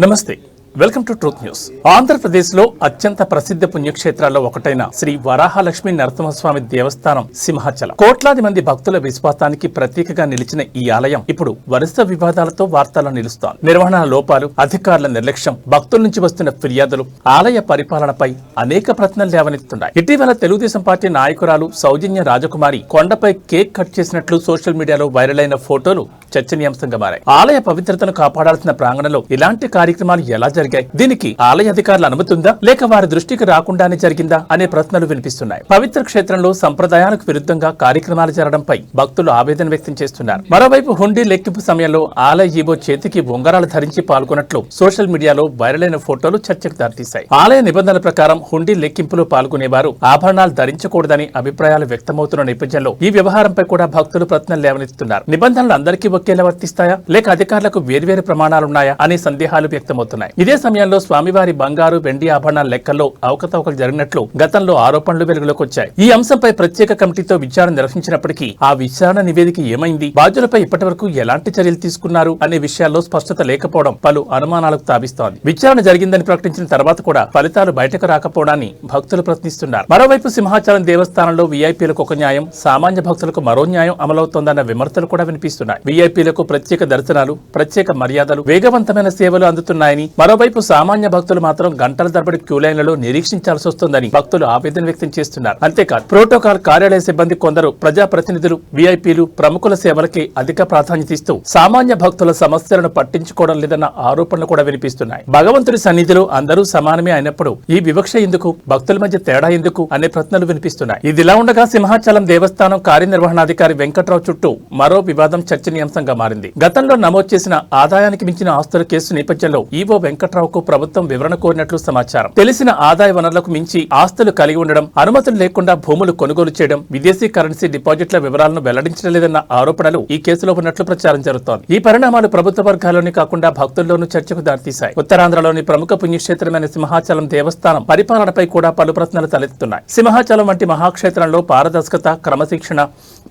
నమస్తే welcome to truth news. Andhra Pradesh లో అత్యంత ప్రసిద్ధ పుణ్యక్షేత్రాల్లో ఒకటైన శ్రీ వరాహలక్ష్మి నరసింహస్వామి దేవస్థానం సింహాచలం కోట్లాది మంది భక్తుల విశ్వాసానికి ప్రతీకగా నిలిచిన ఈ ఆలయం ఇప్పుడు వరుస వివాదాలతో వార్తల్లో నిలుస్తోంది. నిర్వహణ లోపాలు, అధికారుల నిర్లక్ష్యం, భక్తుల నుంచి వస్తున్న ఫిర్యాదులు ఆలయ పరిపాలనపై అనేక ప్రశ్నలు లేవనెత్తున్నాయి. ఇటీవల తెలుగుదేశం పార్టీ నాయకురాలు సౌజన్య రాజకుమారి కొండపై కేక్ కట్ చేసినట్లు సోషల్ మీడియాలో వైరల్ అయిన ఫోటోలు చర్చనీయాంశంగా మారాయి. ఆలయ పవిత్రతను కాపాడాల్సిన ప్రాంగణంలో ఇలాంటి కార్యక్రమాలు ఎలా జరిగాయి? దీనికి ఆలయ అధికారుల అనుమతి ఉందా, లేక వారి దృష్టికి రాకుండానే జరిగిందా అనే ప్రశ్నలు వినిపిస్తున్నాయి. పవిత్ర క్షేత్రంలో సంప్రదాయాలకు విరుద్ధంగా కార్యక్రమాలు జరగడంపై భక్తులు ఆవేదన వ్యక్తం చేస్తున్నారు. మరోవైపు హుండీ లెక్కింపు సమయంలో ఆలయ ఈవో చేతికి ఉంగరాలు ధరించి పాల్గొన్నట్లు సోషల్ మీడియాలో వైరల్ అయిన ఫోటోలు చర్చకు దారితీశాయి. ఆలయ నిబంధనల ప్రకారం హుండీ లెక్కింపులో పాల్గొనేవారు ఆభరణాలు ధరించకూడదని అభిప్రాయాలు వ్యక్తమవుతున్న నేపథ్యంలో ఈ వ్యవహారంపై కూడా భక్తులు ప్రశ్నలు లేవనెత్తుతున్నారు. నిబంధనలు అందరికీ ఒకేలా వర్తిస్తాయా, లేక అధికారులకు వేర్వేరు ప్రమాణాలున్నాయా అనే సందేహాలు వ్యక్తమవుతున్నాయి. ఇదే సమయంలో స్వామివారి బంగారు, వెండి ఆభరణాల లెక్కల్లో అవకతవకలు జరిగినట్లు గతంలో ఆరోపణలు వెలుగులోకి వచ్చాయి. ఈ అంశంపై ప్రత్యేక కమిటీతో విచారణ నిర్వహించినప్పటికీ ఆ విచారణ నివేదిక ఏమైంది, బాధ్యులపై ఇప్పటివరకు ఎలాంటి చర్యలు తీసుకున్నారు అనే విషయాల్లో స్పష్టత లేకపోవడం పలు అనుమానాలకు తావిస్తోంది. విచారణ జరిగిందని ప్రకటించిన తర్వాత కూడా ఫలితాలు బయటకు రాకపోవడాన్ని భక్తులు ప్రశ్నిస్తున్నారు. మరోవైపు సింహాచలం దేవస్థానంలో వీఐపీలకు ఒక న్యాయం, సామాన్య భక్తులకు మరో న్యాయం అమలవుతోందన్న విమర్శలు కూడా వినిపిస్తున్నాయి. వీఐపీలకు ప్రత్యేక దర్శనాలు, ప్రత్యేక మర్యాదలు, వేగవంతమైన సేవలు అందుతున్నాయని, మరోవైపు సామాన్య భక్తులు మాత్రం గంటల తరబడి క్యూ లైన్లలో నిరీక్షించాల్సి వస్తోందని భక్తులు ఆవేదన వ్యక్తం చేస్తున్నారు. అంతేకాదు ప్రోటోకాల్ కార్యాలయ సిబ్బంది, కొందరు ప్రజాప్రతినిధులు, వీఐపీలు, ప్రముఖుల సేవలకి అధిక ప్రాధాన్యత ఇస్తూ సామాన్య భక్తుల సమస్యలను పట్టించుకోవడం లేదన్న ఆరోపణలు కూడా వినిపిస్తున్నాయి. భగవంతుడి సన్నిధిలో అందరూ సమానమే అయినప్పుడు ఈ వివక్ష ఎందుకు, భక్తుల మధ్య తేడా ఎందుకు అనే ప్రశ్నలు వినిపిస్తున్నాయి. ఇదిలా ఉండగా సింహాచలం దేవస్థానం కార్యనిర్వహణాధికారి వెంకట్రావు చుట్టూ మరో వివాదం చర్చనీయాంశంగా మారింది. గతంలో నమోదు చేసిన ఆదాయానికి మించిన ఆస్తుల కేసు నేపథ్యంలో ఈవో వెంకట్రావుకు ప్రభుత్వం వివరణ కోరినట్లు సమాచారం. తెలిసిన ఆదాయ వనరులకు మించి ఆస్తులు కలిగి ఉండడం, అనుమతులు లేకుండా భూములు కొనుగోలు చేయడం, విదేశీ కరెన్సీ డిపాజిట్ల వివరాలను వెల్లడించడం లేదన్న ఆరోపణలు ఈ కేసులో ఉన్నట్లు ప్రచారం జరుగుతోంది. ఈ పరిణామాలు ప్రభుత్వ వర్గాల్లోనే కాకుండా భక్తుల్లోనూ చర్చకు దారితీశాయి. ఉత్తరాంధ్రలోని ప్రముఖ పుణ్యక్షేత్రమైన సింహాచలం దేవస్థానం పరిపాలనపై కూడా పలు ప్రశ్నలు తలెత్తుతున్నాయి. సింహాచలం వంటి మహాక్షేత్రంలో పారదర్శకత, క్రమశిక్షణ,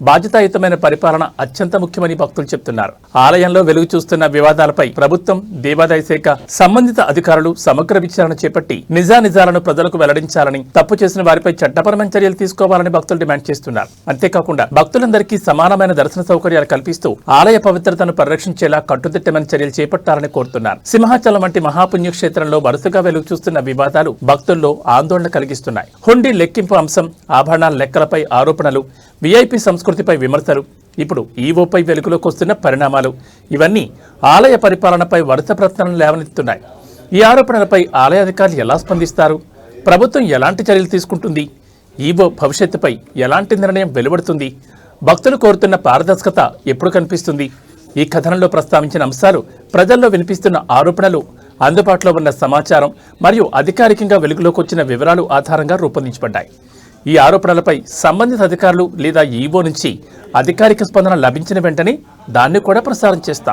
బాధ్యతాయుతమైన పరిపాలన అత్యంత ముఖ్యమని భక్తులు చెప్తున్నారు. ఆలయంలో వెలుగు చూస్తున్న వివాదాలపై ప్రభుత్వం, దేవాదాయ శాఖ, సంబంధిత అధికారులు సమగ్ర విచారణ చేపట్టి నిజానిజాలను ప్రజలకు వెల్లడించాలని, తప్పు చేసిన వారిపై చట్టపరమైన చర్యలు తీసుకోవాలని భక్తులు డిమాండ్ చేస్తున్నారు. అంతేకాకుండా భక్తులందరికీ సమానమైన దర్శన సౌకర్యాలు కల్పిస్తూ ఆలయ పవిత్రతను పరిరక్షించేలా కట్టుదిట్టమైన చర్యలు చేపట్టాలని కోరుతున్నారు. సింహాచలం వంటి మహాపుణ్యక్షేత్రంలో వరుసగా వెలుగు చూస్తున్న వివాదాలు భక్తుల్లో ఆందోళన కలిగిస్తున్నాయి. హుండీ లెక్కింపు అంశం, ఆభరణాల లెక్కలపై ఆరోపణలు, వీఐపీ సంస్కృతిపై విమర్శలు, ఇప్పుడు ఈవోపై వెలుగులోకి వస్తున్న పరిణామాలు, ఇవన్నీ ఆలయ పరిపాలనపై వరుస ప్రశ్నలను లేవనెత్తుతున్నాయి. ఈ ఆరోపణలపై ఆలయ అధికారులు ఎలా స్పందిస్తారు, ప్రభుత్వం ఎలాంటి చర్యలు తీసుకుంటుంది, ఈవో భవిష్యత్తుపై ఎలాంటి నిర్ణయం వెలువడుతుంది, భక్తులు కోరుతున్న పారదర్శకత ఎప్పుడు కనిపిస్తుంది? ఈ కథనంలో ప్రస్తావించిన అంశాలు, ప్రజల్లో వినిపిస్తున్న ఆరోపణలు, అందుబాటులో ఉన్న సమాచారం మరియు అధికారికంగా వెలుగులోకి వచ్చిన వివరాలు ఆధారంగా రూపొందించబడ్డాయి. ఈ ఆరోపణలపై సంబంధిత అధికారులు లేదా ఈవో నుంచి అధికారిక స్పందన లభించిన వెంటనే దాన్ని కూడా ప్రసారం చేస్తాం.